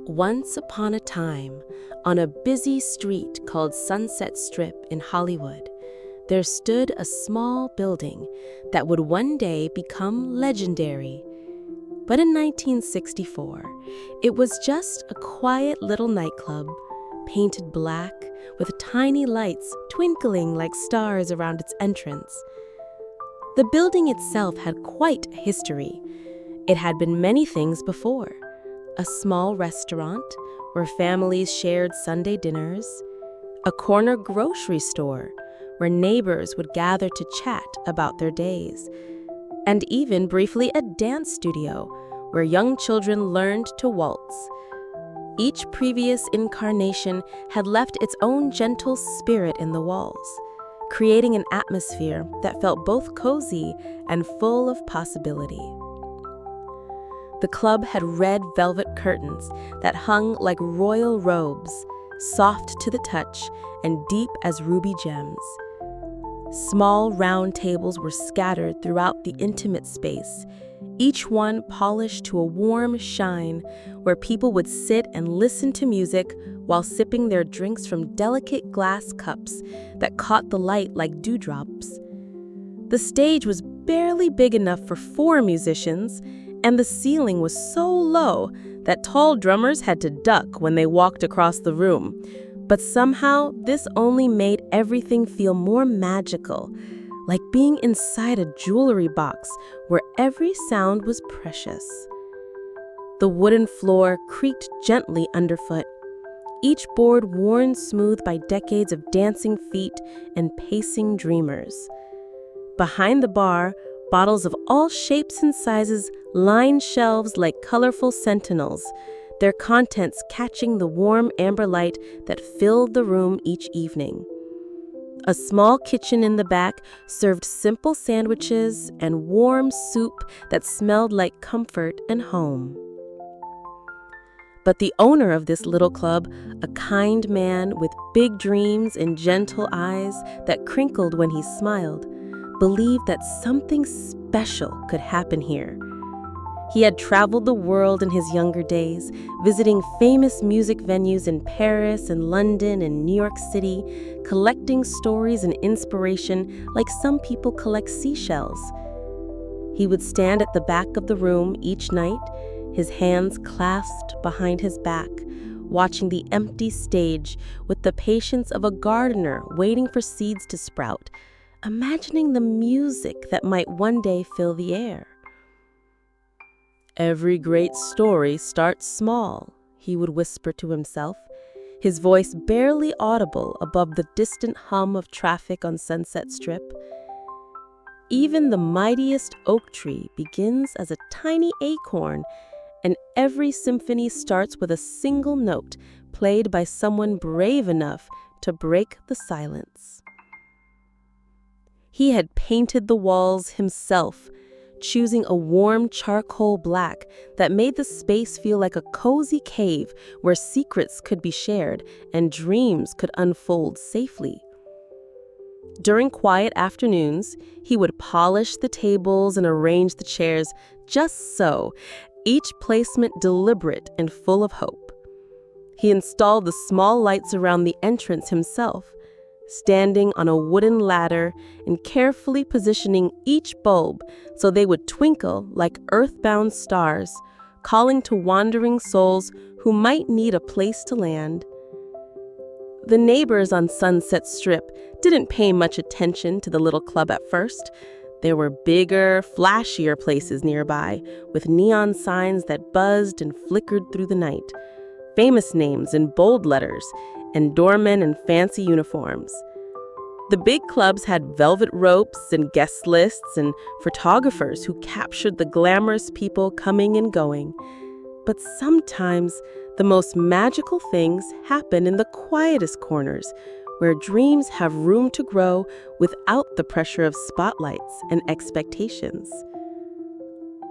Once upon a time, on a busy street called Sunset Strip in Hollywood, there stood a small building that would one day become legendary. But in 1964, it was just a quiet little nightclub, painted black, with tiny lights twinkling like stars around its entrance. The building itself had quite a history. It had been many things before. A small restaurant where families shared Sunday dinners, a corner grocery store where neighbors would gather to chat about their days, and even briefly a dance studio where young children learned to waltz. Each previous incarnation had left its own gentle spirit in the walls, creating an atmosphere that felt both cozy and full of possibility. The club had red velvet curtains that hung like royal robes, soft to the touch and deep as ruby gems. Small round tables were scattered throughout the intimate space, each one polished to a warm shine where people would sit and listen to music while sipping their drinks from delicate glass cups that caught the light like dewdrops. The stage was barely big enough for 4 musicians, and the ceiling was so low that tall drummers had to duck when they walked across the room. But somehow, this only made everything feel more magical, like being inside a jewelry box where every sound was precious. The wooden floor creaked gently underfoot, each board worn smooth by decades of dancing feet and pacing dreamers. Behind the bar, bottles of all shapes and sizes lined shelves like colorful sentinels, their contents catching the warm amber light that filled the room each evening. A small kitchen in the back served simple sandwiches and warm soup that smelled like comfort and home. But the owner of this little club, a kind man with big dreams and gentle eyes that crinkled when he smiled, believed that something special could happen here. He had traveled the world in his younger days, visiting famous music venues in Paris and London and New York City, collecting stories and inspiration like some people collect seashells. He would stand at the back of the room each night, his hands clasped behind his back, watching the empty stage with the patience of a gardener waiting for seeds to sprout, imagining the music that might one day fill the air. "Every great story starts small," he would whisper to himself, his voice barely audible above the distant hum of traffic on Sunset Strip. Even the mightiest oak tree begins as a tiny acorn, and every symphony starts with a single note played by someone brave enough to break the silence. He had painted the walls himself, choosing a warm charcoal black that made the space feel like a cozy cave where secrets could be shared and dreams could unfold safely. During quiet afternoons, he would polish the tables and arrange the chairs just so, each placement deliberate and full of hope. He installed the small lights around the entrance himself, standing on a wooden ladder and carefully positioning each bulb so they would twinkle like earthbound stars, calling to wandering souls who might need a place to land. The neighbors on Sunset Strip didn't pay much attention to the little club at first. There were bigger, flashier places nearby, with neon signs that buzzed and flickered through the night, famous names in bold letters, and doormen in fancy uniforms. The big clubs had velvet ropes and guest lists and photographers who captured the glamorous people coming and going. But sometimes the most magical things happen in the quietest corners, where dreams have room to grow without the pressure of spotlights and expectations.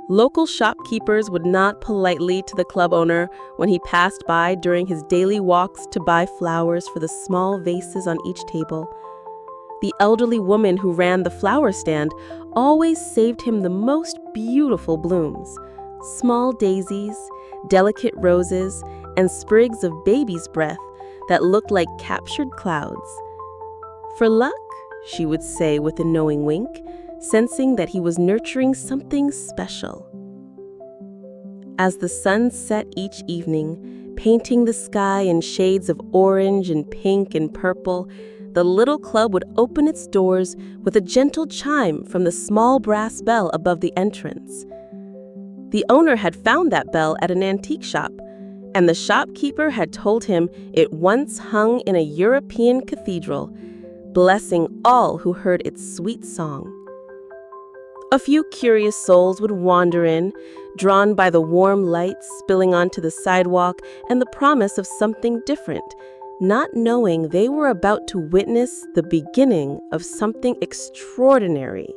Local shopkeepers would nod politely to the club owner when he passed by during his daily walks to buy flowers for the small vases on each table. The elderly woman who ran the flower stand always saved him the most beautiful blooms, small daisies, delicate roses, and sprigs of baby's breath that looked like captured clouds. "For luck," she would say with a knowing wink, sensing that he was nurturing something special. As the sun set each evening, painting the sky in shades of orange and pink and purple, the little club would open its doors with a gentle chime from the small brass bell above the entrance. The owner had found that bell at an antique shop, and the shopkeeper had told him it once hung in a European cathedral, blessing all who heard its sweet song. A few curious souls would wander in, drawn by the warm lights spilling onto the sidewalk and the promise of something different, not knowing they were about to witness the beginning of something extraordinary.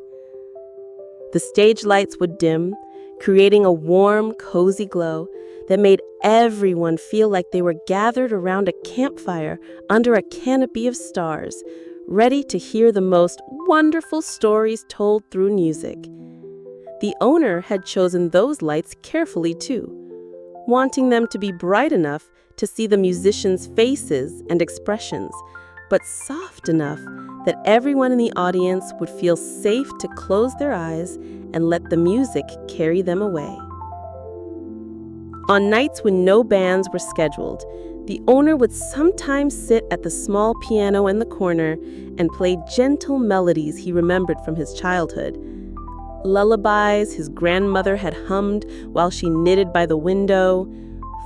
The stage lights would dim, creating a warm, cozy glow that made everyone feel like they were gathered around a campfire under a canopy of stars, ready to hear the most wonderful stories told through music. The owner had chosen those lights carefully too, wanting them to be bright enough to see the musicians' faces and expressions, but soft enough that everyone in the audience would feel safe to close their eyes and let the music carry them away. On nights when no bands were scheduled, the owner would sometimes sit at the small piano in the corner and play gentle melodies he remembered from his childhood. Lullabies his grandmother had hummed while she knitted by the window,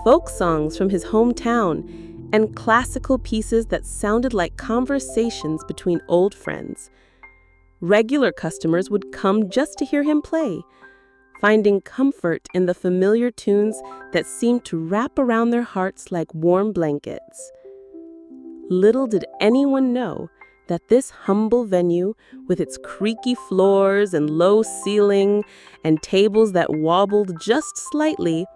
folk songs from his hometown, and classical pieces that sounded like conversations between old friends. Regular customers would come just to hear him play, finding comfort in the familiar tunes that seemed to wrap around their hearts like warm blankets. Little did anyone know that this humble venue, with its creaky floors and low ceiling and tables that wobbled just slightly,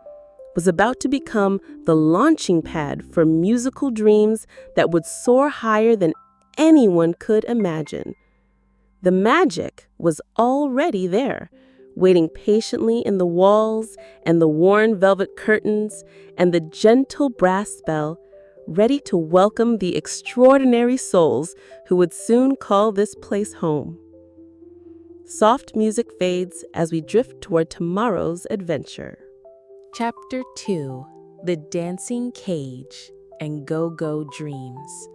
was about to become the launching pad for musical dreams that would soar higher than anyone could imagine. The magic was already there, waiting patiently in the walls and the worn velvet curtains and the gentle brass bell, ready to welcome the extraordinary souls who would soon call this place home. Soft music fades as we drift toward tomorrow's adventure. Chapter 2: The Dancing Cage and Go-Go Dreams.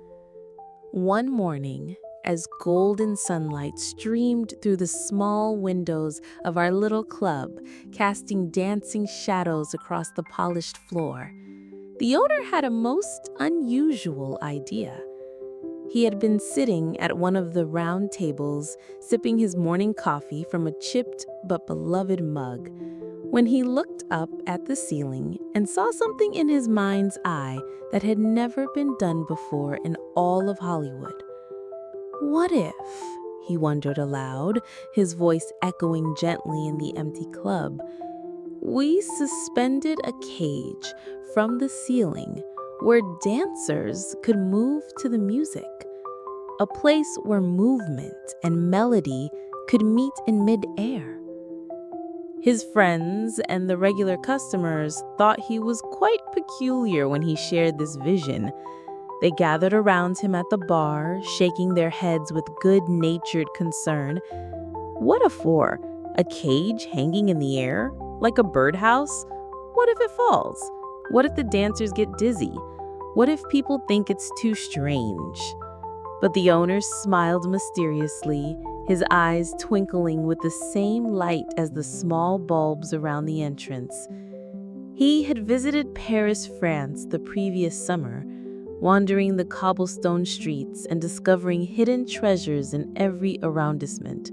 One morning, as golden sunlight streamed through the small windows of our little club, casting dancing shadows across the polished floor, the owner had a most unusual idea. He had been sitting at one of the round tables, sipping his morning coffee from a chipped but beloved mug, when he looked up at the ceiling and saw something in his mind's eye that had never been done before in all of Hollywood. What if, he wondered aloud, his voice echoing gently in the empty club, we suspended a cage from the ceiling where dancers could move to the music, a place where movement and melody could meet in mid-air. His friends and the regular customers thought he was quite peculiar when he shared this vision. They gathered around him at the bar, shaking their heads with good-natured concern. What a for? A cage hanging in the air? Like a birdhouse? What if it falls? What if the dancers get dizzy? What if people think it's too strange? But the owner smiled mysteriously, his eyes twinkling with the same light as the small bulbs around the entrance. He had visited Paris, France the previous summer, wandering the cobblestone streets and discovering hidden treasures in every arrondissement.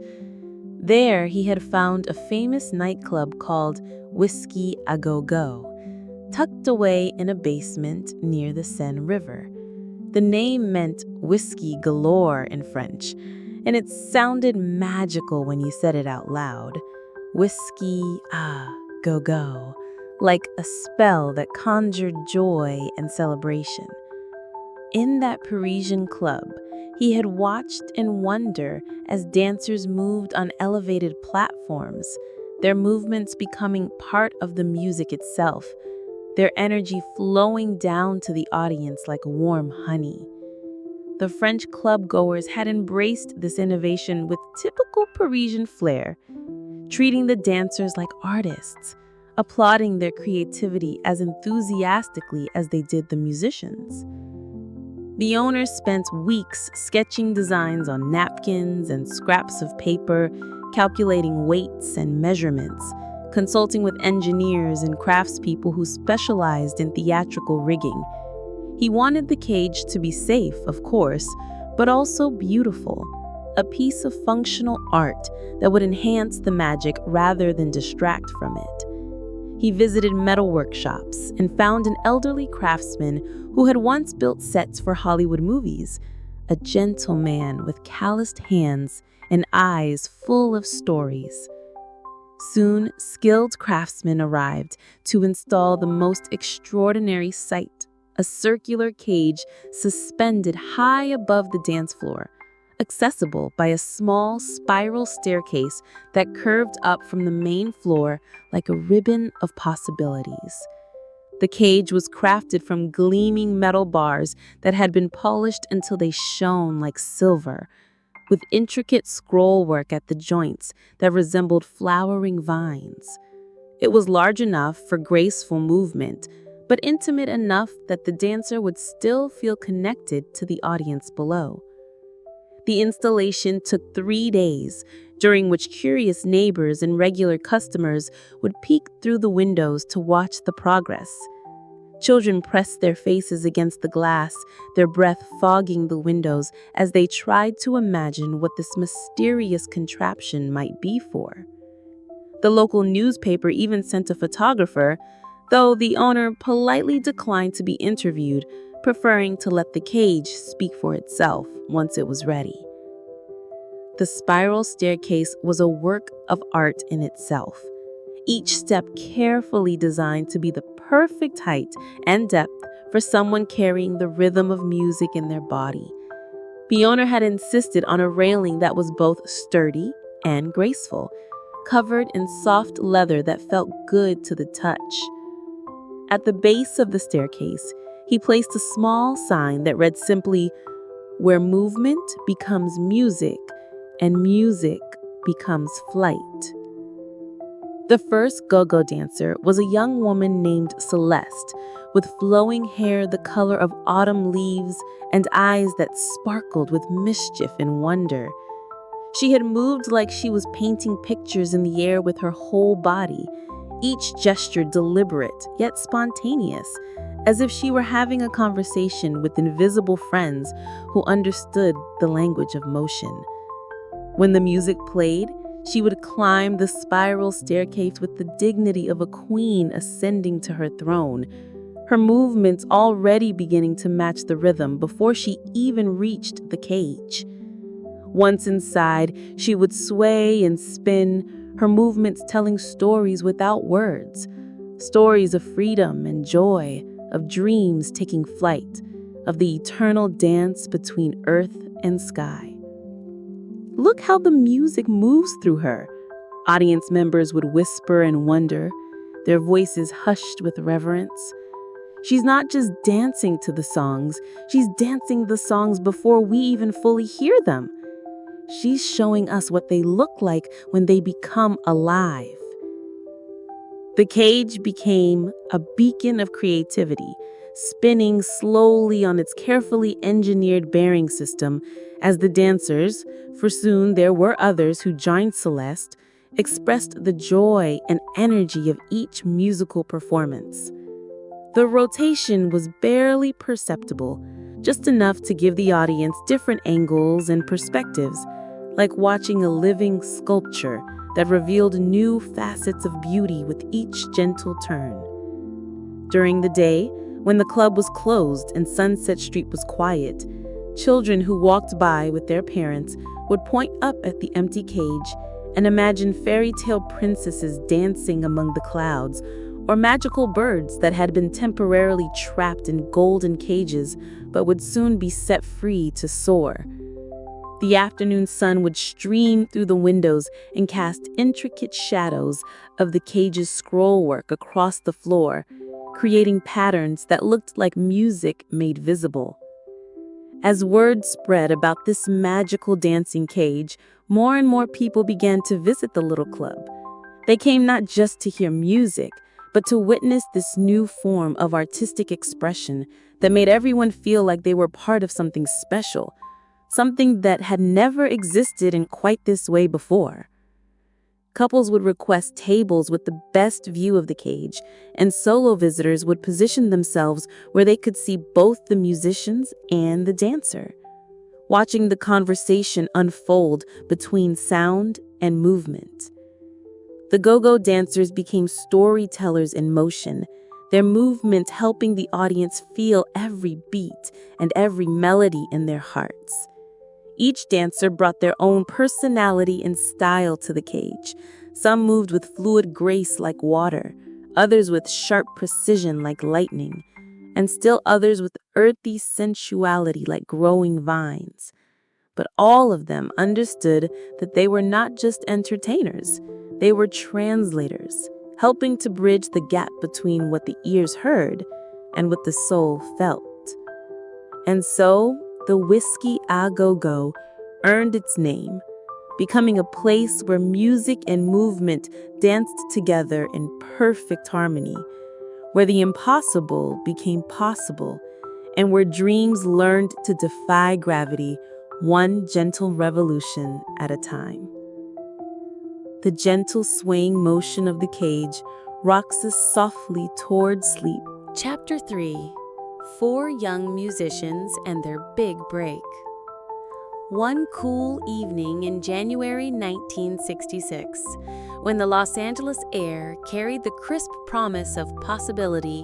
There he had found a famous nightclub called Whisky a Go-Go, tucked away in a basement near the Seine River. The name meant whiskey galore in French, and it sounded magical when you said it out loud. Whisky a Go-Go, like a spell that conjured joy and celebration. In that Parisian club, he had watched in wonder as dancers moved on elevated platforms, their movements becoming part of the music itself, their energy flowing down to the audience like warm honey. The French club-goers had embraced this innovation with typical Parisian flair, treating the dancers like artists, applauding their creativity as enthusiastically as they did the musicians. The owners spent weeks sketching designs on napkins and scraps of paper, calculating weights and measurements, consulting with engineers and craftspeople who specialized in theatrical rigging. He wanted the cage to be safe, of course, but also beautiful, a piece of functional art that would enhance the magic rather than distract from it. He visited metal workshops and found an elderly craftsman who had once built sets for Hollywood movies, a gentle man with calloused hands and eyes full of stories. Soon, skilled craftsmen arrived to install the most extraordinary sight, a circular cage suspended high above the dance floor, accessible by a small spiral staircase that curved up from the main floor like a ribbon of possibilities. The cage was crafted from gleaming metal bars that had been polished until they shone like silver, with intricate scrollwork at the joints that resembled flowering vines. It was large enough for graceful movement, but intimate enough that the dancer would still feel connected to the audience below. The installation took 3 days, during which curious neighbors and regular customers would peek through the windows to watch the progress. Children pressed their faces against the glass, their breath fogging the windows as they tried to imagine what this mysterious contraption might be for. The local newspaper even sent a photographer, though the owner politely declined to be interviewed, preferring to let the cage speak for itself once it was ready. The spiral staircase was a work of art in itself, each step carefully designed to be the perfect height and depth for someone carrying the rhythm of music in their body. The owner had insisted on a railing that was both sturdy and graceful, covered in soft leather that felt good to the touch. At the base of the staircase, he placed a small sign that read simply, "Where movement becomes music and music becomes flight." The first go-go dancer was a young woman named Celeste, with flowing hair the color of autumn leaves and eyes that sparkled with mischief and wonder. She had moved like she was painting pictures in the air with her whole body, each gesture deliberate yet spontaneous, as if she were having a conversation with invisible friends who understood the language of motion. When the music played, she would climb the spiral staircase with the dignity of a queen ascending to her throne, her movements already beginning to match the rhythm before she even reached the cage. Once inside, she would sway and spin, her movements telling stories without words, stories of freedom and joy, of dreams taking flight, of the eternal dance between earth and sky. "Look how the music moves through her," audience members would whisper and wonder, their voices hushed with reverence. "She's not just dancing to the songs, she's dancing the songs before we even fully hear them. She's showing us what they look like when they become alive." The cage became a beacon of creativity, spinning slowly on its carefully engineered bearing system as the dancers, for soon there were others who joined Celeste, expressed the joy and energy of each musical performance. The rotation was barely perceptible, just enough to give the audience different angles and perspectives, like watching a living sculpture that revealed new facets of beauty with each gentle turn. During the day, when the club was closed and Sunset Street was quiet, children who walked by with their parents would point up at the empty cage and imagine fairy tale princesses dancing among the clouds, or magical birds that had been temporarily trapped in golden cages but would soon be set free to soar. The afternoon sun would stream through the windows and cast intricate shadows of the cage's scrollwork across the floor, creating patterns that looked like music made visible. As word spread about this magical dancing cage, more and more people began to visit the little club. They came not just to hear music, but to witness this new form of artistic expression that made everyone feel like they were part of something special, something that had never existed in quite this way before. Couples would request tables with the best view of the cage, and solo visitors would position themselves where they could see both the musicians and the dancer, watching the conversation unfold between sound and movement. The go-go dancers became storytellers in motion, their movement helping the audience feel every beat and every melody in their hearts. Each dancer brought their own personality and style to the cage. Some moved with fluid grace like water, others with sharp precision like lightning, and still others with earthy sensuality like growing vines. But all of them understood that they were not just entertainers, they were translators, helping to bridge the gap between what the ears heard and what the soul felt. And so, the Whisky A Go-Go earned its name, becoming a place where music and movement danced together in perfect harmony, where the impossible became possible, and where dreams learned to defy gravity, one gentle revolution at a time. The gentle swaying motion of the cage rocks us softly toward sleep. Chapter 3: 4 Young Musicians and Their Big Break. One cool evening in January 1966, when the Los Angeles air carried the crisp promise of possibility,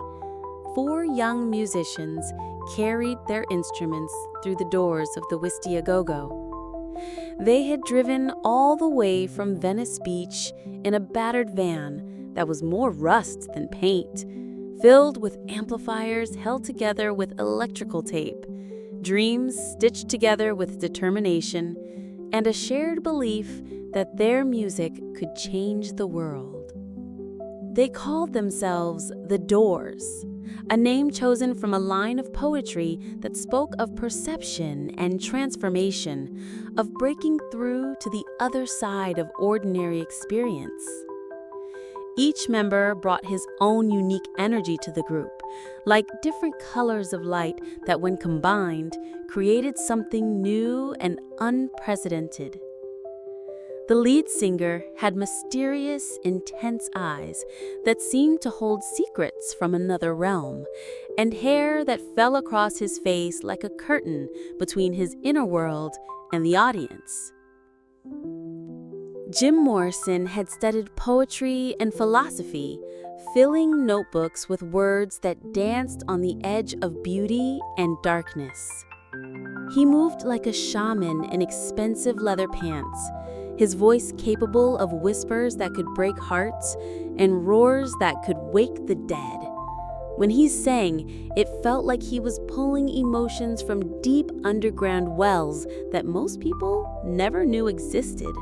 4 young musicians carried their instruments through the doors of the Whisky A Go-Go. They had driven all the way from Venice Beach in a battered van that was more rust than paint, filled with amplifiers held together with electrical tape, dreams stitched together with determination, and a shared belief that their music could change the world. They called themselves the Doors, a name chosen from a line of poetry that spoke of perception and transformation, of breaking through to the other side of ordinary experience. Each member brought his own unique energy to the group, like different colors of light that, when combined, created something new and unprecedented. The lead singer had mysterious, intense eyes that seemed to hold secrets from another realm, and hair that fell across his face like a curtain between his inner world and the audience. Jim Morrison had studied poetry and philosophy, filling notebooks with words that danced on the edge of beauty and darkness. He moved like a shaman in expensive leather pants, his voice capable of whispers that could break hearts and roars that could wake the dead. When he sang, it felt like he was pulling emotions from deep underground wells that most people never knew existed.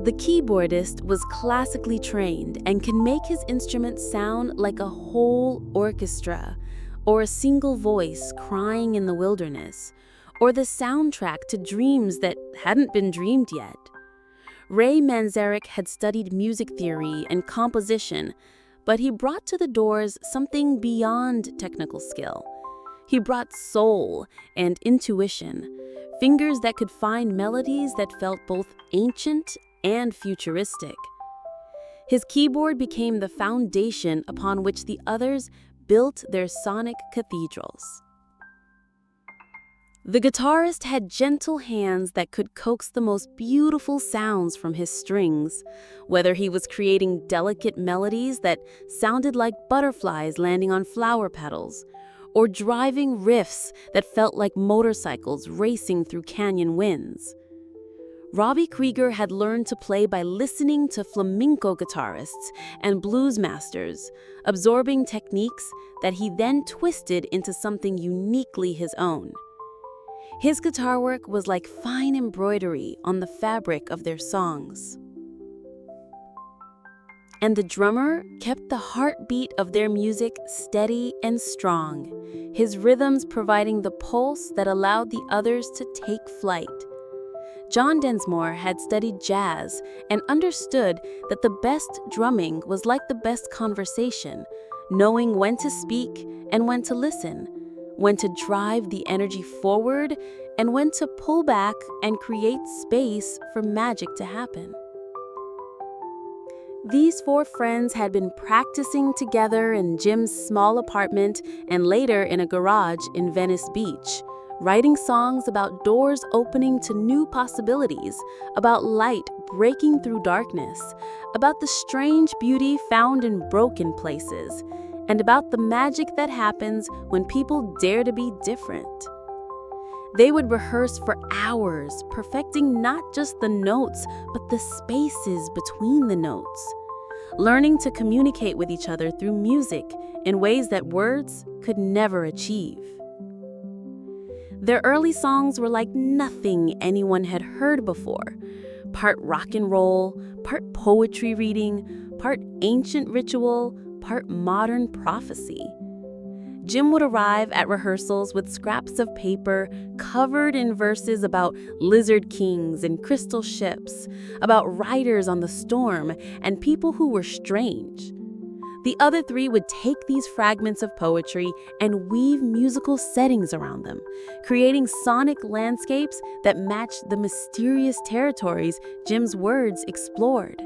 The keyboardist was classically trained and can make his instrument sound like a whole orchestra, or a single voice crying in the wilderness, or the soundtrack to dreams that hadn't been dreamed yet. Ray Manzarek had studied music theory and composition, but he brought to the Doors something beyond technical skill. He brought soul and intuition, fingers that could find melodies that felt both ancient and futuristic. His keyboard became the foundation upon which the others built their sonic cathedrals. The guitarist had gentle hands that could coax the most beautiful sounds from his strings, whether he was creating delicate melodies that sounded like butterflies landing on flower petals, or driving riffs that felt like motorcycles racing through canyon winds. Robbie Krieger had learned to play by listening to flamenco guitarists and blues masters, absorbing techniques that he then twisted into something uniquely his own. His guitar work was like fine embroidery on the fabric of their songs. And the drummer kept the heartbeat of their music steady and strong, his rhythms providing the pulse that allowed the others to take flight. John Densmore had studied jazz and understood that the best drumming was like the best conversation, knowing when to speak and when to listen, when to drive the energy forward and when to pull back and create space for magic to happen. These four friends had been practicing together in Jim's small apartment and later in a garage in Venice Beach, writing songs about doors opening to new possibilities, about light breaking through darkness, about the strange beauty found in broken places, and about the magic that happens when people dare to be different. They would rehearse for hours, perfecting not just the notes, but the spaces between the notes, learning to communicate with each other through music in ways that words could never achieve. Their early songs were like nothing anyone had heard before. Part rock and roll, part poetry reading, part ancient ritual, part modern prophecy. Jim would arrive at rehearsals with scraps of paper covered in verses about lizard kings and crystal ships, about riders on the storm and people who were strange. The other three would take these fragments of poetry and weave musical settings around them, creating sonic landscapes that matched the mysterious territories Jim's words explored.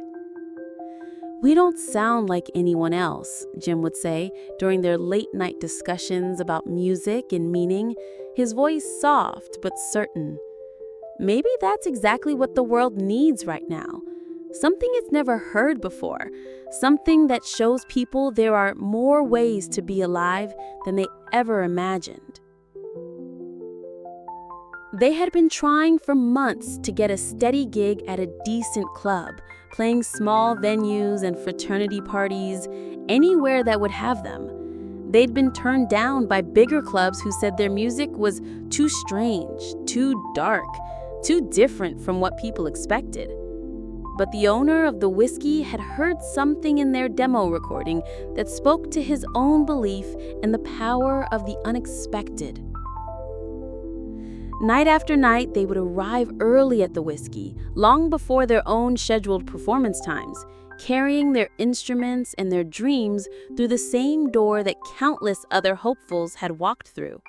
"We don't sound like anyone else," Jim would say during their late-night discussions about music and meaning, his voice soft but certain. "Maybe that's exactly what the world needs right now. Something it's never heard before, something that shows people there are more ways to be alive than they ever imagined." They had been trying for months to get a steady gig at a decent club, playing small venues and fraternity parties, anywhere that would have them. They'd been turned down by bigger clubs who said their music was too strange, too dark, too different from what people expected. But the owner of the Whisky had heard something in their demo recording that spoke to his own belief in the power of the unexpected. Night after night, they would arrive early at the Whisky, long before their own scheduled performance times, carrying their instruments and their dreams through the same door that countless other hopefuls had walked through.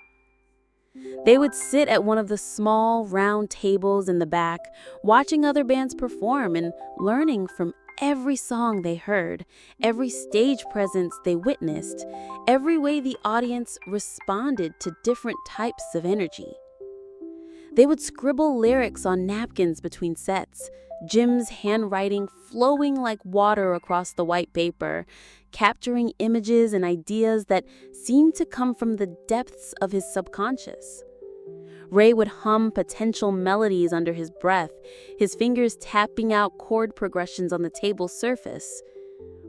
They would sit at one of the small, round tables in the back, watching other bands perform and learning from every song they heard, every stage presence they witnessed, every way the audience responded to different types of energy. They would scribble lyrics on napkins between sets, Jim's handwriting flowing like water across the white paper, capturing images and ideas that seemed to come from the depths of his subconscious. Ray would hum potential melodies under his breath, his fingers tapping out chord progressions on the table's surface.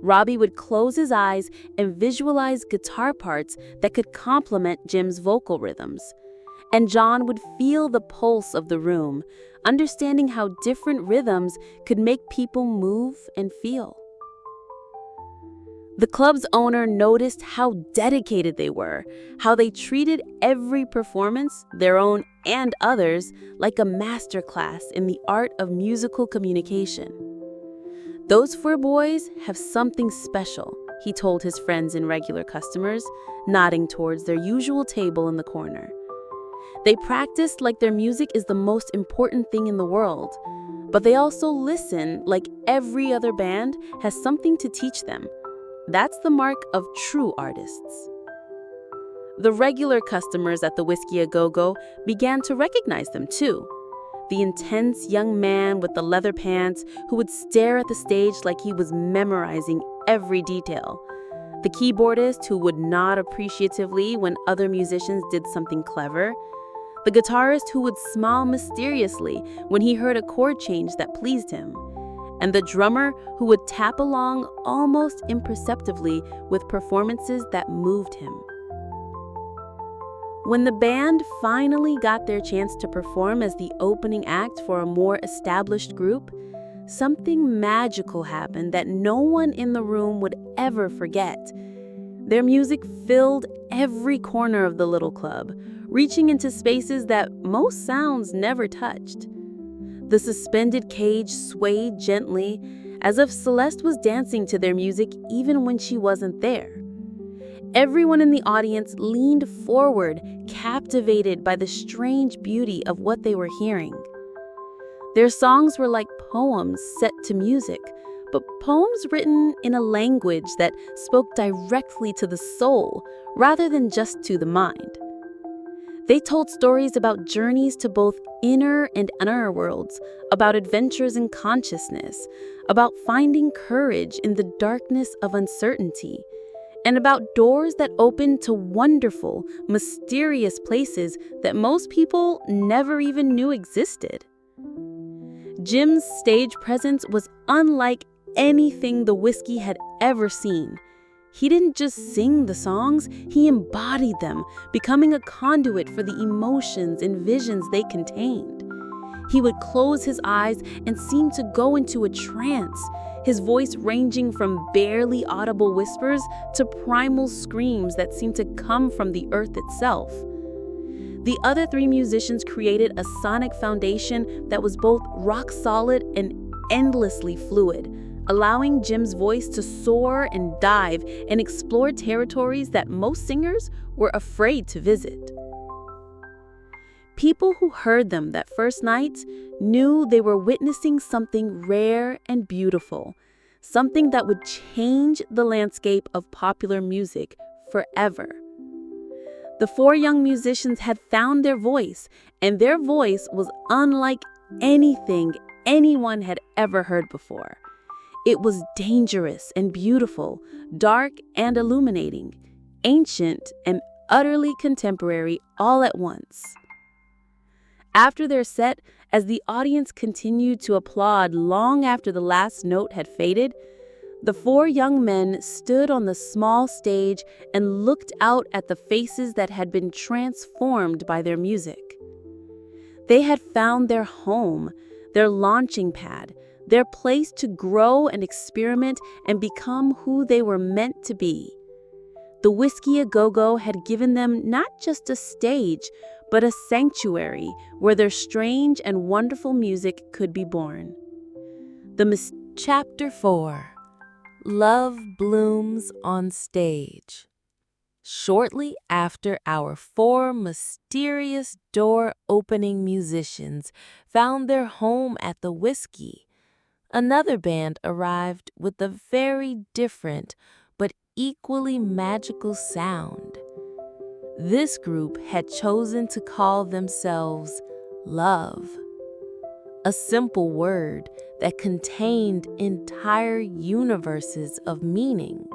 Robbie would close his eyes and visualize guitar parts that could complement Jim's vocal rhythms. And John would feel the pulse of the room, understanding how different rhythms could make people move and feel. The club's owner noticed how dedicated they were, how they treated every performance, their own and others, like a masterclass in the art of musical communication. "Those four boys have something special," he told his friends and regular customers, nodding towards their usual table in the corner. "They practice like their music is the most important thing in the world, but they also listen like every other band has something to teach them. That's the mark of true artists." The regular customers at the Whisky A Go-Go began to recognize them too. The intense young man with the leather pants who would stare at the stage like he was memorizing every detail. The keyboardist who would nod appreciatively when other musicians did something clever. The guitarist who would smile mysteriously when he heard a chord change that pleased him. And the drummer who would tap along almost imperceptibly with performances that moved him. When the band finally got their chance to perform as the opening act for a more established group, something magical happened that no one in the room would ever forget. Their music filled every corner of the little club, reaching into spaces that most sounds never touched. The suspended cage swayed gently, as if Celeste was dancing to their music even when she wasn't there. Everyone in the audience leaned forward, captivated by the strange beauty of what they were hearing. Their songs were like poems set to music, but poems written in a language that spoke directly to the soul rather than just to the mind. They told stories about journeys to both inner and outer worlds, about adventures in consciousness, about finding courage in the darkness of uncertainty, and about doors that opened to wonderful, mysterious places that most people never even knew existed. Jim's stage presence was unlike anything the Whisky had ever seen. He didn't just sing the songs, he embodied them, becoming a conduit for the emotions and visions they contained. He would close his eyes and seem to go into a trance, his voice ranging from barely audible whispers to primal screams that seemed to come from the earth itself. The other three musicians created a sonic foundation that was both rock solid and endlessly fluid, allowing Jim's voice to soar and dive and explore territories that most singers were afraid to visit. People who heard them that first night knew they were witnessing something rare and beautiful, something that would change the landscape of popular music forever. The four young musicians had found their voice, and their voice was unlike anything anyone had ever heard before. It was dangerous and beautiful, dark and illuminating, ancient and utterly contemporary all at once. After their set, as the audience continued to applaud long after the last note had faded, the four young men stood on the small stage and looked out at the faces that had been transformed by their music. They had found their home, their launching pad, their place to grow and experiment and become who they were meant to be. The Whisky A Go-Go had given them not just a stage, but a sanctuary where their strange and wonderful music could be born. Chapter 4. Love Blooms on Stage. Shortly after our four mysterious door-opening musicians found their home at the Whisky, another band arrived with a very different but equally magical sound. This group had chosen to call themselves Love, a simple word that contained entire universes of meaning.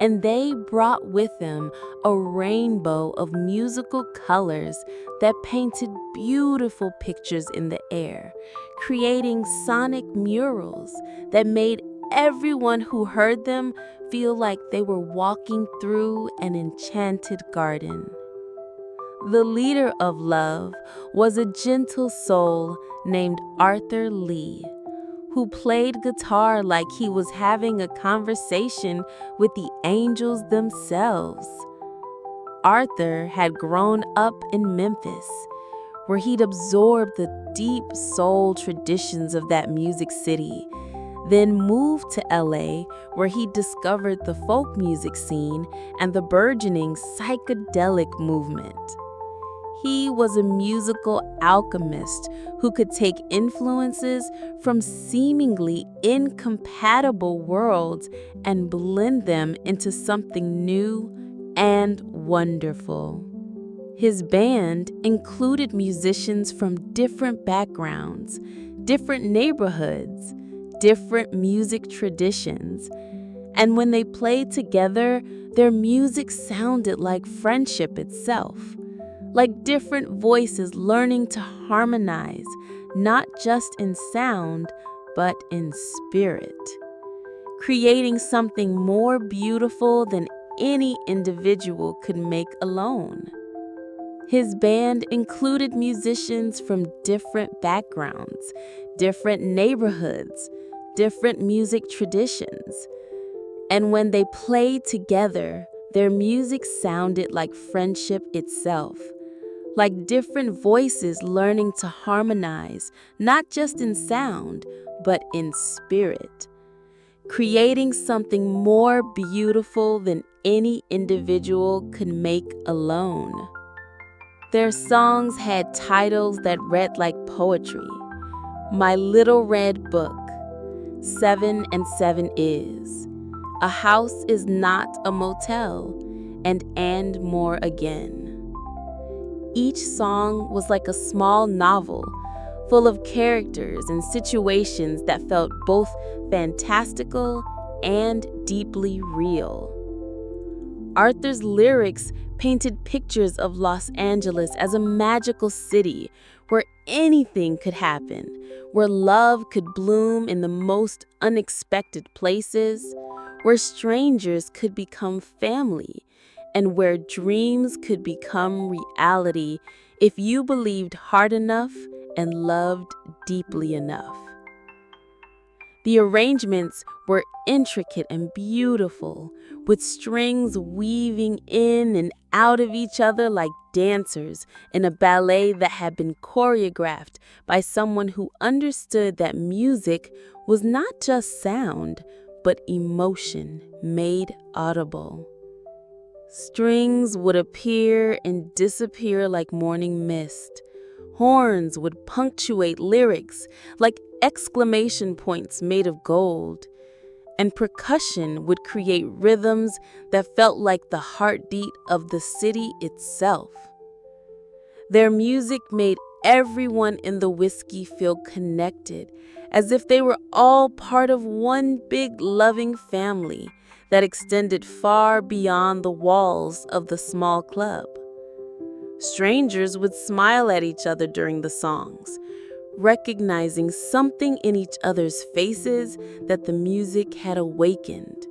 And they brought with them a rainbow of musical colors that painted beautiful pictures in the air, creating sonic murals that made everyone who heard them feel like they were walking through an enchanted garden. The leader of Love was a gentle soul named Arthur Lee, who played guitar like he was having a conversation with the angels themselves. Arthur had grown up in Memphis, where he'd absorbed the deep soul traditions of that music city, then moved to LA, where he discovered the folk music scene and the burgeoning psychedelic movement. He was a musical alchemist who could take influences from seemingly incompatible worlds and blend them into something new and wonderful. His band included musicians from different backgrounds, different neighborhoods, different music traditions, and when they played together, their music sounded like friendship itself. Like different voices learning to harmonize, not just in sound, but in spirit, creating something more beautiful than any individual could make alone. His band included musicians from different backgrounds, different neighborhoods, different music traditions. And when they played together, their music sounded like friendship itself, like different voices learning to harmonize, not just in sound, but in spirit, creating something more beautiful than any individual could make alone. Their songs had titles that read like poetry. My Little Red Book, 7 and 7 Is, A House Is Not a Motel, and more again. Each song was like a small novel, full of characters and situations that felt both fantastical and deeply real. Arthur's lyrics painted pictures of Los Angeles as a magical city where anything could happen, where love could bloom in the most unexpected places, where strangers could become family, and where dreams could become reality if you believed hard enough and loved deeply enough. The arrangements were intricate and beautiful, with strings weaving in and out of each other like dancers in a ballet that had been choreographed by someone who understood that music was not just sound, but emotion made audible. Strings would appear and disappear like morning mist. Horns would punctuate lyrics like exclamation points made of gold. And percussion would create rhythms that felt like the heartbeat of the city itself. Their music made everyone in the Whisky feel connected, as if they were all part of one big loving family that extended far beyond the walls of the small club. Strangers would smile at each other during the songs, recognizing something in each other's faces that the music had awakened.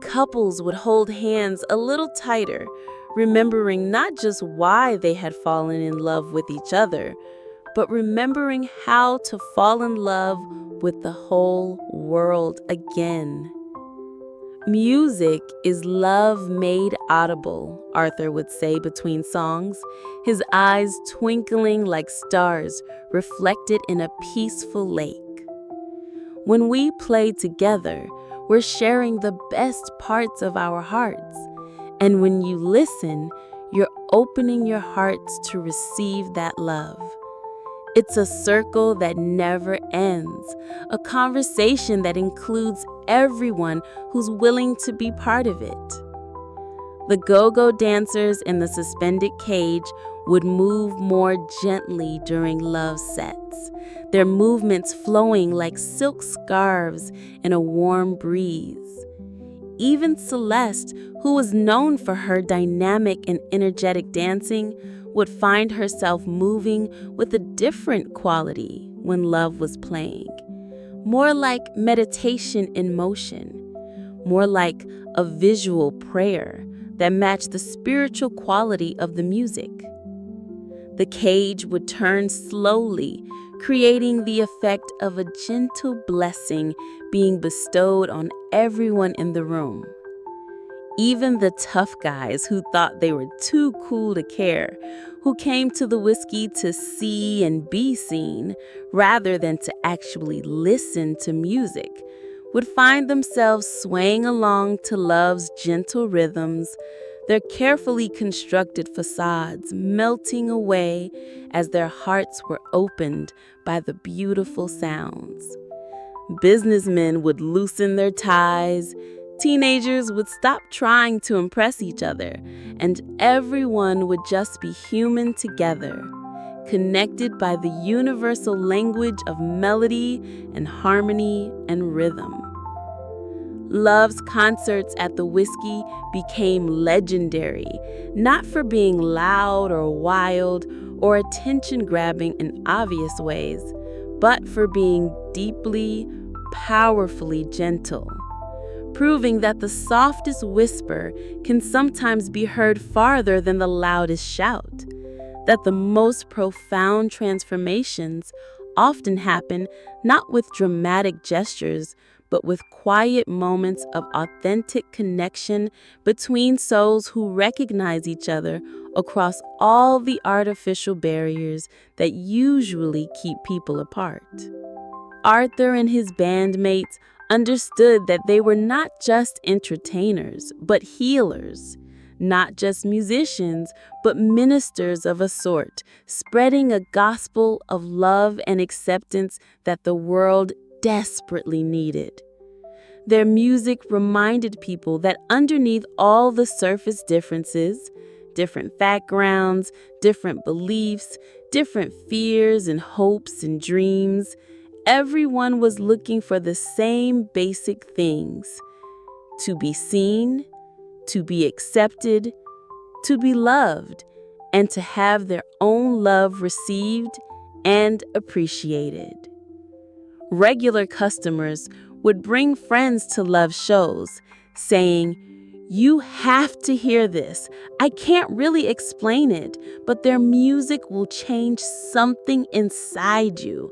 Couples would hold hands a little tighter, remembering not just why they had fallen in love with each other, but remembering how to fall in love with the whole world again. Music is love made audible, Arthur would say between songs, his eyes twinkling like stars reflected in a peaceful lake. When we play together, we're sharing the best parts of our hearts. And when you listen, you're opening your hearts to receive that love. It's a circle that never ends, a conversation that includes everyone who's willing to be part of it. The go-go dancers in the suspended cage would move more gently during love sets, their movements flowing like silk scarves in a warm breeze. Even Celeste, who was known for her dynamic and energetic dancing, would find herself moving with a different quality when love was playing. More like meditation in motion, more like a visual prayer that matched the spiritual quality of the music. The cage would turn slowly, creating the effect of a gentle blessing being bestowed on everyone in the room. Even the tough guys who thought they were too cool to care, who came to the Whisky to see and be seen rather than to actually listen to music, would find themselves swaying along to love's gentle rhythms, their carefully constructed facades melting away as their hearts were opened by the beautiful sounds. Businessmen would loosen their ties, teenagers would stop trying to impress each other, and everyone would just be human together, connected by the universal language of melody and harmony and rhythm. Love's concerts at the Whisky became legendary, not for being loud or wild or attention-grabbing in obvious ways, but for being deeply, powerfully gentle, proving that the softest whisper can sometimes be heard farther than the loudest shout, that the most profound transformations often happen not with dramatic gestures, but with quiet moments of authentic connection between souls who recognize each other across all the artificial barriers that usually keep people apart. Arthur and his bandmates understood that they were not just entertainers, but healers. Not just musicians, but ministers of a sort, spreading a gospel of love and acceptance that the world desperately needed. Their music reminded people that underneath all the surface differences, different backgrounds, different beliefs, different fears and hopes and dreams, everyone was looking for the same basic things: to be seen, to be accepted, to be loved, and to have their own love received and appreciated. Regular customers would bring friends to Love shows, saying, "You have to hear this. I can't really explain it, but their music will change something inside you.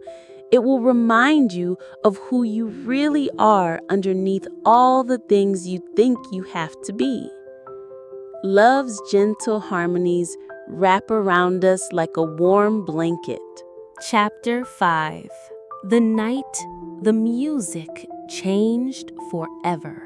It will remind you of who you really are underneath all the things you think you have to be." Love's gentle harmonies wrap around us like a warm blanket. Chapter 5. The night the music changed forever.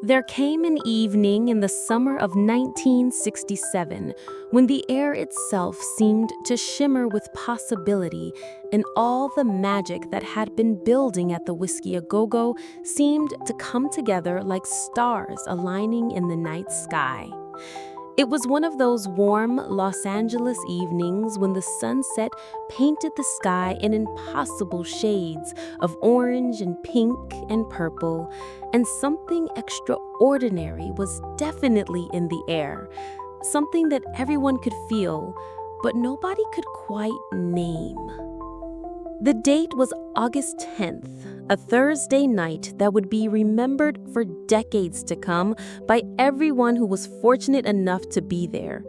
There came an evening in the summer of 1967 when the air itself seemed to shimmer with possibility, and all the magic that had been building at the Whisky A Go-Go seemed to come together like stars aligning in the night sky. It was one of those warm Los Angeles evenings when the sunset painted the sky in impossible shades of orange and pink and purple, and something extraordinary was definitely in the air, something that everyone could feel, but nobody could quite name. The date was August 10th, a Thursday night that would be remembered for decades to come by everyone who was fortunate enough to be there.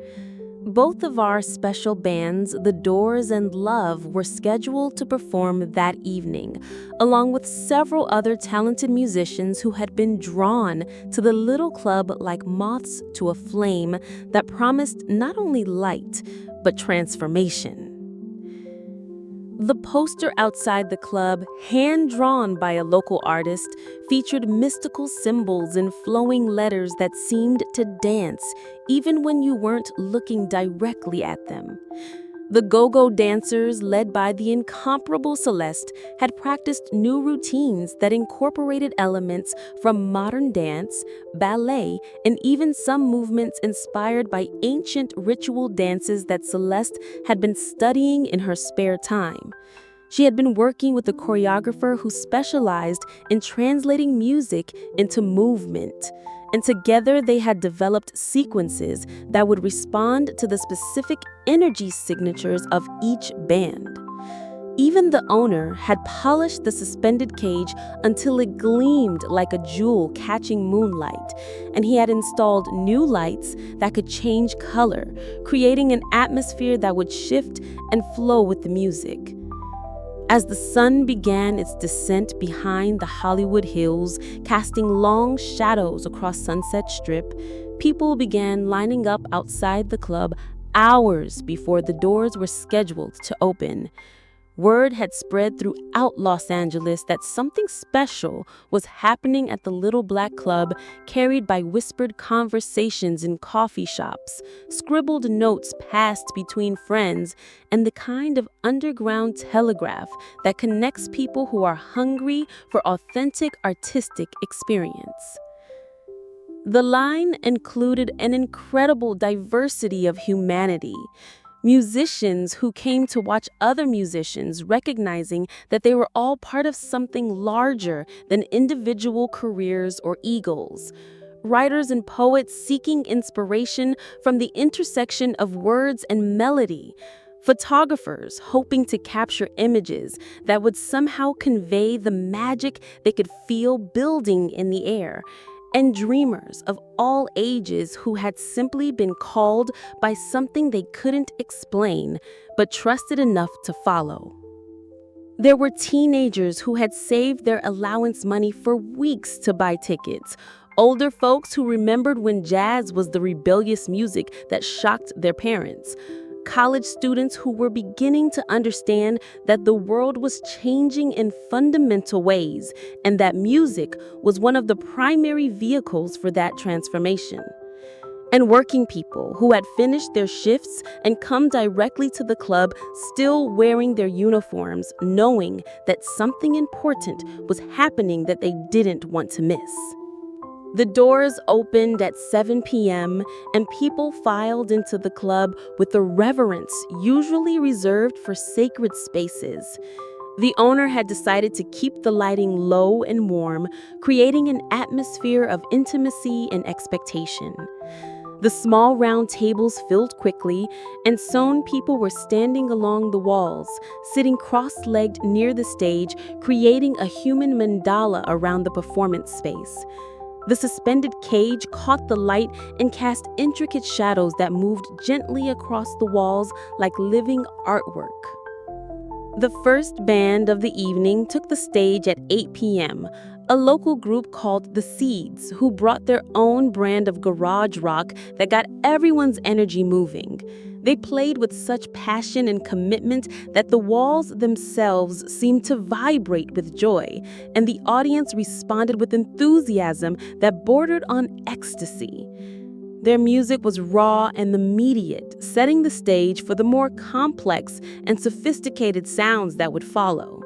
Both of our special bands, The Doors and Love, were scheduled to perform that evening, along with several other talented musicians who had been drawn to the little club like moths to a flame that promised not only light, but transformation. The poster outside the club, hand-drawn by a local artist, featured mystical symbols and flowing letters that seemed to dance even when you weren't looking directly at them. The go-go dancers, led by the incomparable Celeste, had practiced new routines that incorporated elements from modern dance, ballet, and even some movements inspired by ancient ritual dances that Celeste had been studying in her spare time. She had been working with a choreographer who specialized in translating music into movement, and together they had developed sequences that would respond to the specific energy signatures of each band. Even the owner had polished the suspended cage until it gleamed like a jewel catching moonlight, and he had installed new lights that could change color, creating an atmosphere that would shift and flow with the music. As the sun began its descent behind the Hollywood Hills, casting long shadows across Sunset Strip, people began lining up outside the club hours before the doors were scheduled to open. Word had spread throughout Los Angeles that something special was happening at the Little Black Club, carried by whispered conversations in coffee shops, scribbled notes passed between friends, and the kind of underground telegraph that connects people who are hungry for authentic artistic experience. The line included an incredible diversity of humanity. Musicians who came to watch other musicians, recognizing that they were all part of something larger than individual careers or egos. Writers and poets seeking inspiration from the intersection of words and melody. Photographers hoping to capture images that would somehow convey the magic they could feel building in the air. and dreamers of all ages who had simply been called by something they couldn't explain but trusted enough to follow. There were teenagers who had saved their allowance money for weeks to buy tickets, older folks who remembered when jazz was the rebellious music that shocked their parents, college students who were beginning to understand that the world was changing in fundamental ways and that music was one of the primary vehicles for that transformation. And working people who had finished their shifts and come directly to the club still wearing their uniforms, knowing that something important was happening that they didn't want to miss. The doors opened at 7 p.m. and people filed into the club with a reverence usually reserved for sacred spaces. The owner had decided to keep the lighting low and warm, creating an atmosphere of intimacy and expectation. The small round tables filled quickly, and soon people were standing along the walls, sitting cross-legged near the stage, creating a human mandala around the performance space. The suspended cage caught the light and cast intricate shadows that moved gently across the walls like living artwork. The first band of the evening took the stage at 8 p.m., a local group called The Seeds, who brought their own brand of garage rock that got everyone's energy moving. They played with such passion and commitment that the walls themselves seemed to vibrate with joy, and the audience responded with enthusiasm that bordered on ecstasy. Their music was raw and immediate, setting the stage for the more complex and sophisticated sounds that would follow.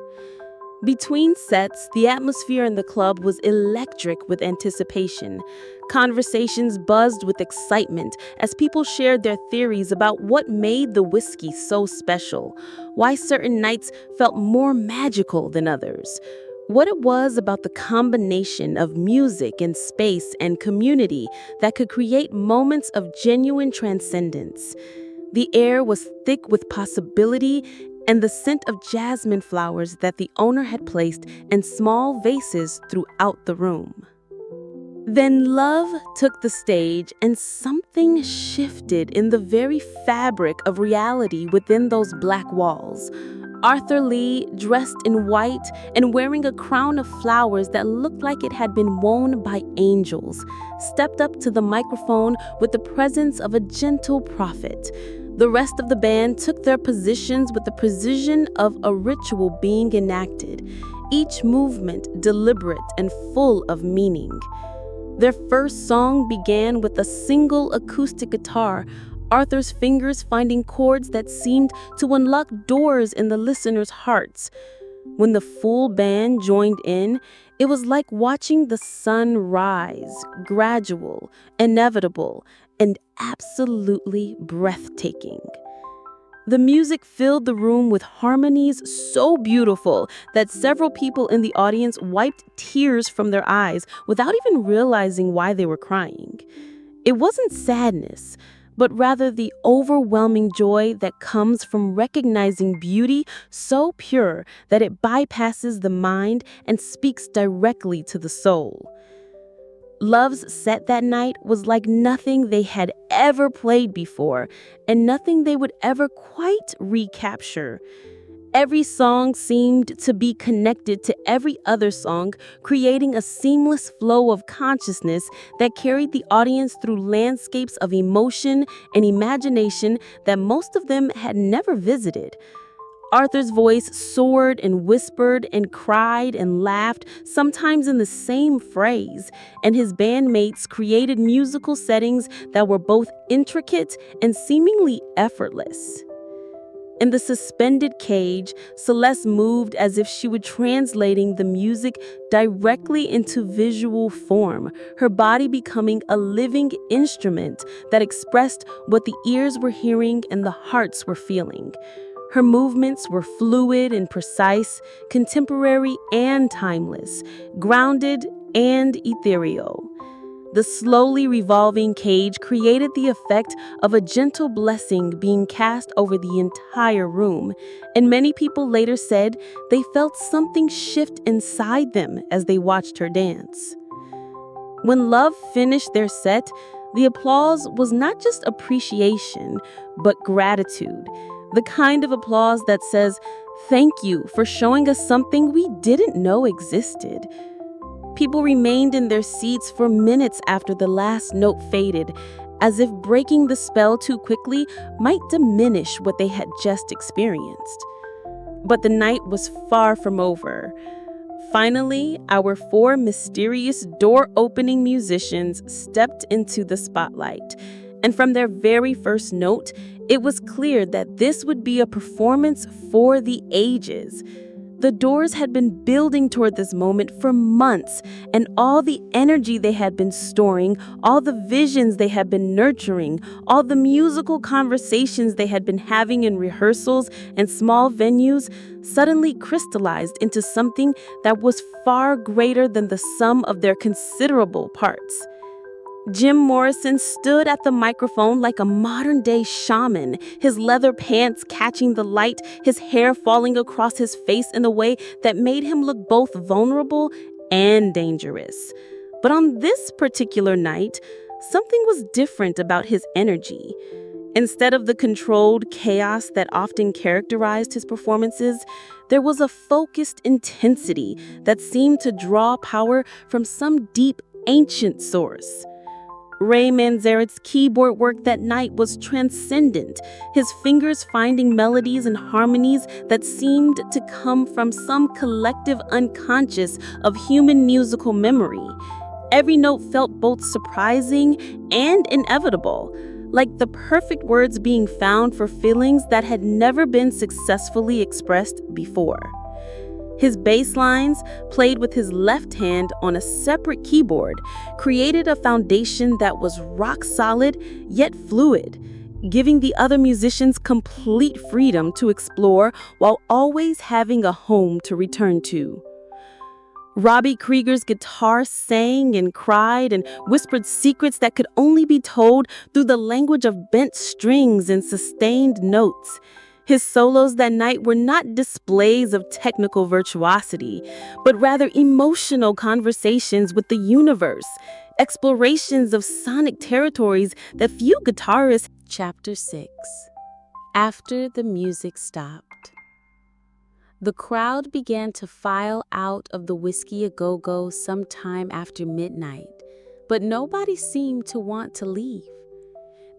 Between sets, the atmosphere in the club was electric with anticipation. Conversations buzzed with excitement as people shared their theories about what made the whiskey so special, why certain nights felt more magical than others, what it was about the combination of music and space and community that could create moments of genuine transcendence. The air was thick with possibility and the scent of jasmine flowers that the owner had placed in small vases throughout the room. Then love took the stage and something shifted in the very fabric of reality within those black walls. Arthur Lee, dressed in white and wearing a crown of flowers that looked like it had been worn by angels, stepped up to the microphone with the presence of a gentle prophet. The rest of the band took their positions with the precision of a ritual being enacted, each movement deliberate and full of meaning. Their first song began with a single acoustic guitar, Arthur's fingers finding chords that seemed to unlock doors in the listeners' hearts. When the full band joined in, it was like watching the sun rise, gradual, inevitable, and absolutely breathtaking. The music filled the room with harmonies so beautiful that several people in the audience wiped tears from their eyes without even realizing why they were crying. It wasn't sadness, but rather the overwhelming joy that comes from recognizing beauty so pure that it bypasses the mind and speaks directly to the soul. Love's set that night was like nothing they had ever played before, and nothing they would ever quite recapture. Every song seemed to be connected to every other song, creating a seamless flow of consciousness that carried the audience through landscapes of emotion and imagination that most of them had never visited. Arthur's voice soared and whispered and cried and laughed, sometimes in the same phrase, and his bandmates created musical settings that were both intricate and seemingly effortless. In the suspended cage, Celeste moved as if she were translating the music directly into visual form, her body becoming a living instrument that expressed what the ears were hearing and the hearts were feeling. Her movements were fluid and precise, contemporary and timeless, grounded and ethereal. The slowly revolving cage created the effect of a gentle blessing being cast over the entire room, and many people later said they felt something shift inside them as they watched her dance. When Love finished their set, the applause was not just appreciation, but gratitude. The kind of applause that says, "Thank you for showing us something we didn't know existed." People remained in their seats for minutes after the last note faded, as if breaking the spell too quickly might diminish what they had just experienced. But the night was far from over. Finally, our four mysterious door-opening musicians stepped into the spotlight. And from their very first note, it was clear that this would be a performance for the ages. The Doors had been building toward this moment for months, and all the energy they had been storing, all the visions they had been nurturing, all the musical conversations they had been having in rehearsals and small venues suddenly crystallized into something that was far greater than the sum of their considerable parts. Jim Morrison stood at the microphone like a modern-day shaman, his leather pants catching the light, his hair falling across his face in a way that made him look both vulnerable and dangerous. But on this particular night, something was different about his energy. Instead of the controlled chaos that often characterized his performances, there was a focused intensity that seemed to draw power from some deep, ancient source. Ray Manzaret's keyboard work that night was transcendent, his fingers finding melodies and harmonies that seemed to come from some collective unconscious of human musical memory. Every note felt both surprising and inevitable, like the perfect words being found for feelings that had never been successfully expressed before. His bass lines, played with his left hand on a separate keyboard, created a foundation that was rock solid yet fluid, giving the other musicians complete freedom to explore while always having a home to return to. Robbie Krieger's guitar sang and cried and whispered secrets that could only be told through the language of bent strings and sustained notes. His solos that night were not displays of technical virtuosity, but rather emotional conversations with the universe, explorations of sonic territories that few guitarists. Chapter 6. After the music stopped. The crowd began to file out of the Whisky A Go-Go sometime after midnight, but nobody seemed to want to leave.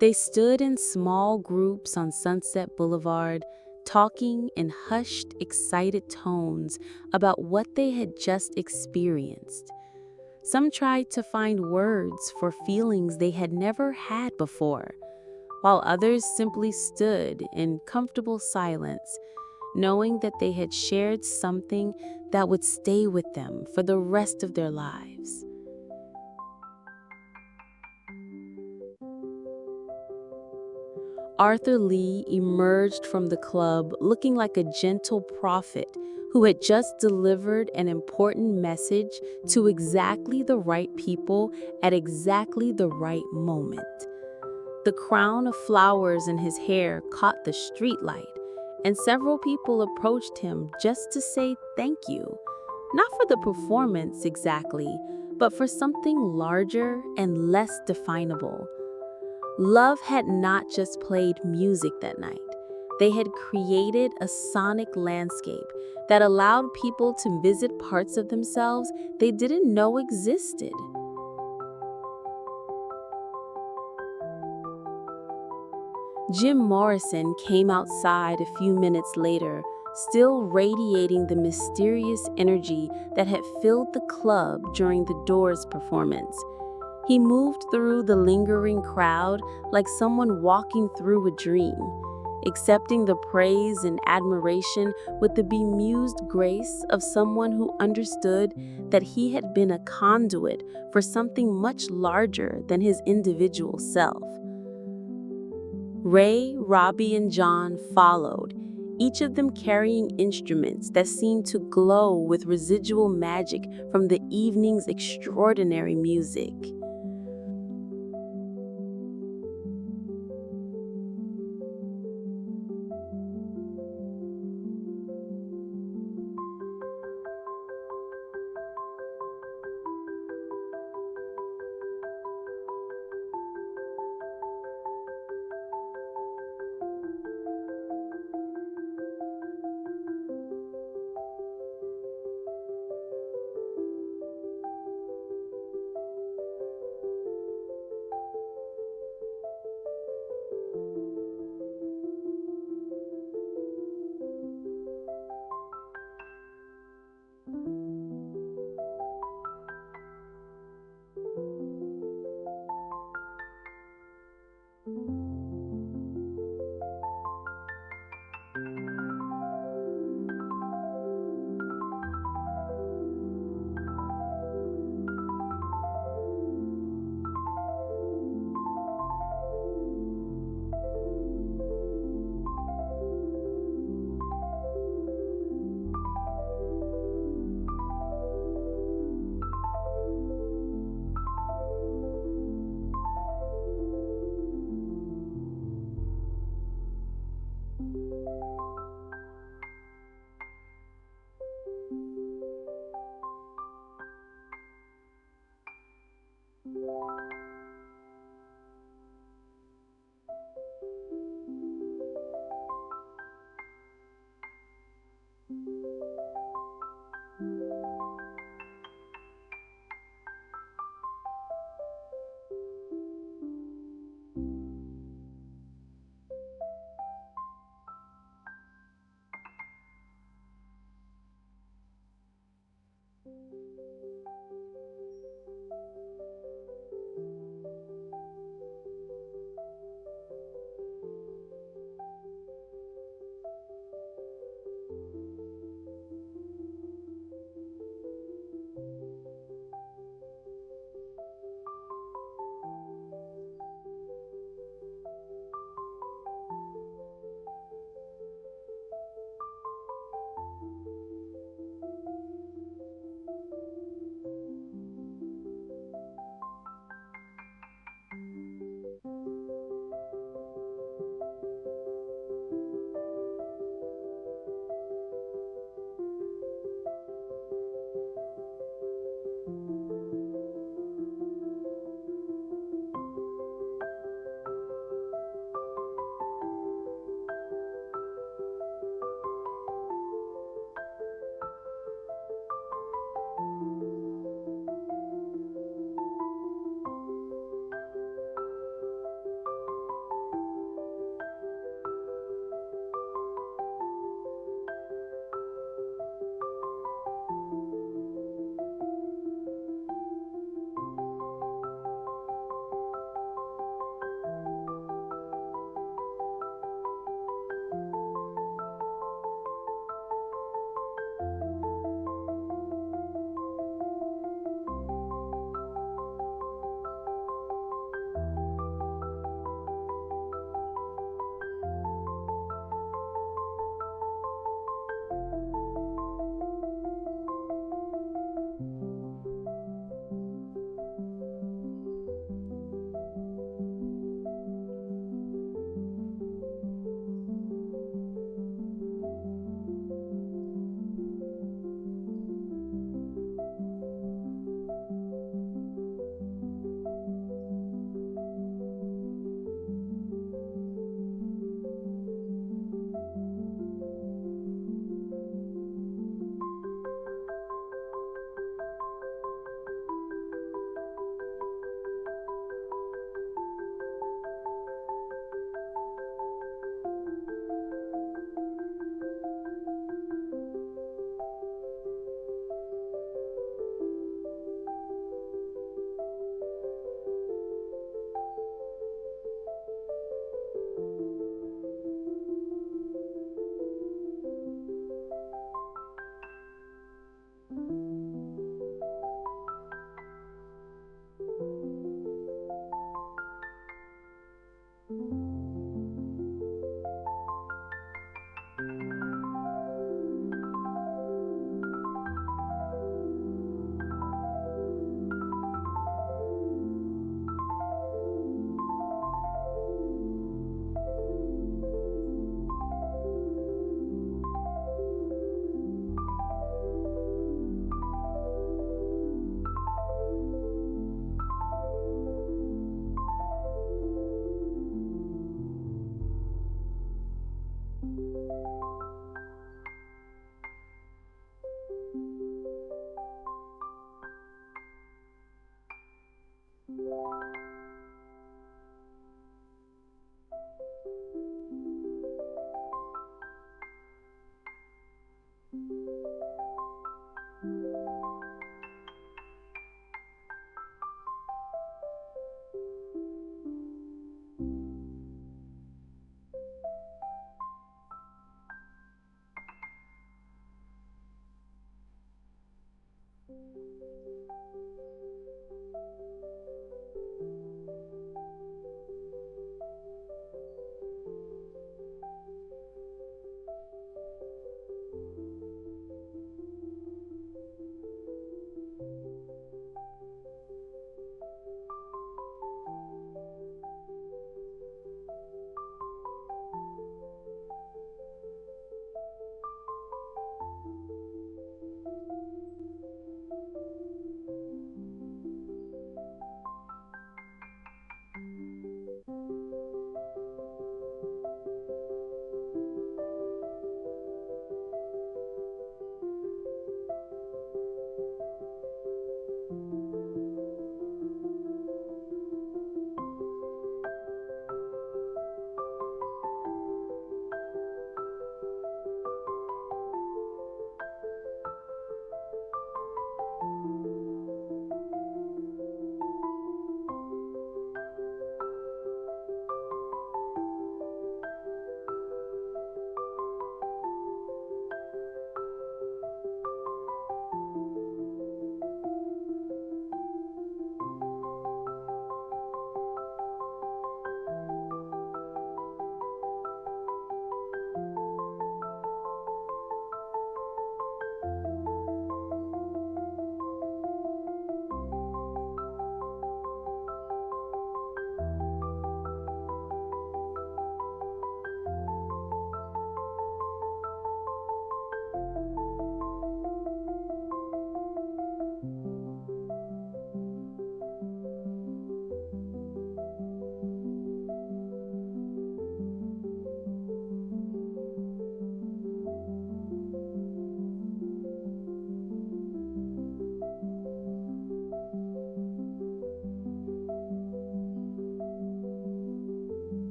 They stood in small groups on Sunset Boulevard, talking in hushed, excited tones about what they had just experienced. Some tried to find words for feelings they had never had before, while others simply stood in comfortable silence, knowing that they had shared something that would stay with them for the rest of their lives. Arthur Lee emerged from the club looking like a gentle prophet who had just delivered an important message to exactly the right people at exactly the right moment. The crown of flowers in his hair caught the streetlight, and several people approached him just to say thank you, not for the performance exactly, but for something larger and less definable. Love had not just played music that night. They had created a sonic landscape that allowed people to visit parts of themselves they didn't know existed. Jim Morrison came outside a few minutes later, still radiating the mysterious energy that had filled the club during the Doors performance. He moved through the lingering crowd like someone walking through a dream, accepting the praise and admiration with the bemused grace of someone who understood that he had been a conduit for something much larger than his individual self. Ray, Robbie, and John followed, each of them carrying instruments that seemed to glow with residual magic from the evening's extraordinary music.